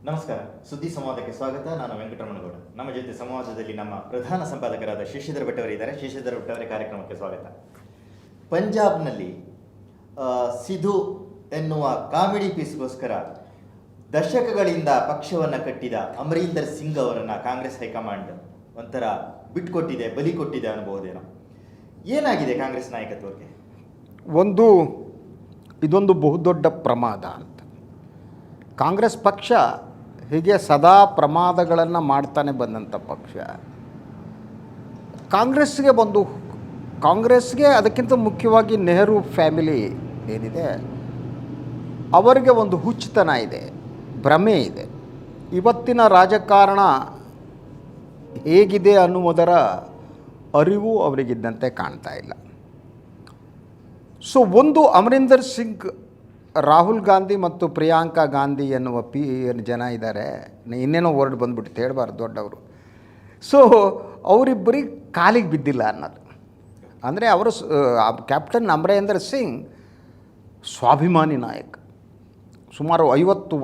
ನಮಸ್ಕಾರ. ಸುದ್ದಿ ಸಂವಾದಕ್ಕೆ ಸ್ವಾಗತ. ನಾನು ವೆಂಕಟರಮಣಗೌಡ. ನಮ್ಮ ಜೊತೆ ಸಂವಾದದಲ್ಲಿ ನಮ್ಮ ಪ್ರಧಾನ ಸಂಪಾದಕರಾದ ಶಶಿಧರ್ ಭಟ್ ಅವರಿದ್ದಾರೆ. ಶಶಿಧರ್ ಭಟ್ ಅವರೇ, ಕಾರ್ಯಕ್ರಮಕ್ಕೆ ಸ್ವಾಗತ. ಪಂಜಾಬ್ನಲ್ಲಿ ಸಿಧು ಎನ್ನುವ ಕಾಮಿಡಿ ಪೀಸ್ಗೋಸ್ಕರ ದಶಕಗಳಿಂದ ಪಕ್ಷವನ್ನು ಕಟ್ಟಿದ ಅಮರೀಂದರ್ ಸಿಂಗ್ ಅವರನ್ನು ಕಾಂಗ್ರೆಸ್ ಹೈಕಮಾಂಡ್ ಒಂಥರ ಬಿಟ್ಕೊಟ್ಟಿದೆ, ಬಲಿ ಕೊಟ್ಟಿದೆ ಅನ್ಬಹುದೇನೋ. ಏನಾಗಿದೆ ಕಾಂಗ್ರೆಸ್ ನಾಯಕತ್ವಕ್ಕೆ? ಇದೊಂದು ಬಹುದೊಡ್ಡ ಪ್ರಮಾದ ಅಂತ. ಕಾಂಗ್ರೆಸ್ ಪಕ್ಷ ಹೀಗೆ ಸದಾ ಪ್ರಮಾದಗಳನ್ನು ಮಾಡ್ತಾನೆ ಬಂದಂಥ ಪಕ್ಷ. ಕಾಂಗ್ರೆಸ್ಗೆ ಅದಕ್ಕಿಂತ ಮುಖ್ಯವಾಗಿ ನೆಹರು ಫ್ಯಾಮಿಲಿ ಏನಿದೆ ಅವರಿಗೆ ಒಂದು ಹುಚ್ಚುತನ ಇದೆ, ಭ್ರಮೆ ಇದೆ. ಇವತ್ತಿನ ರಾಜಕಾರಣ ಹೇಗಿದೆ ಅನ್ನುವುದರ ಅರಿವು ಅವರಿಗಿದ್ದಂತೆ ಕಾಣ್ತಾ ಇಲ್ಲ. ಸೊ ಅಮರೀಂದರ್ ಸಿಂಗ್, ರಾಹುಲ್ ಗಾಂಧಿ ಮತ್ತು ಪ್ರಿಯಾಂಕಾ ಗಾಂಧಿ ಎನ್ನುವ ಏನು ಜನ ಇದ್ದಾರೆ, ಇನ್ನೇನೋ ವರ್ಡ್ ಬಂದುಬಿಟ್ಟು ಹೇಳಬಾರ್ದು ದೊಡ್ಡವರು. ಸೊ ಅವರಿಬ್ಬರಿಗೆ ಕಾಲಿಗೆ ಬಿದ್ದಿಲ್ಲ ಅನ್ನೋದು. ಅಂದರೆ ಅವರು ಕ್ಯಾಪ್ಟನ್ ಅಮರೀಂದರ್ ಸಿಂಗ್ ಸ್ವಾಭಿಮಾನಿ ನಾಯಕ. ಸುಮಾರು 50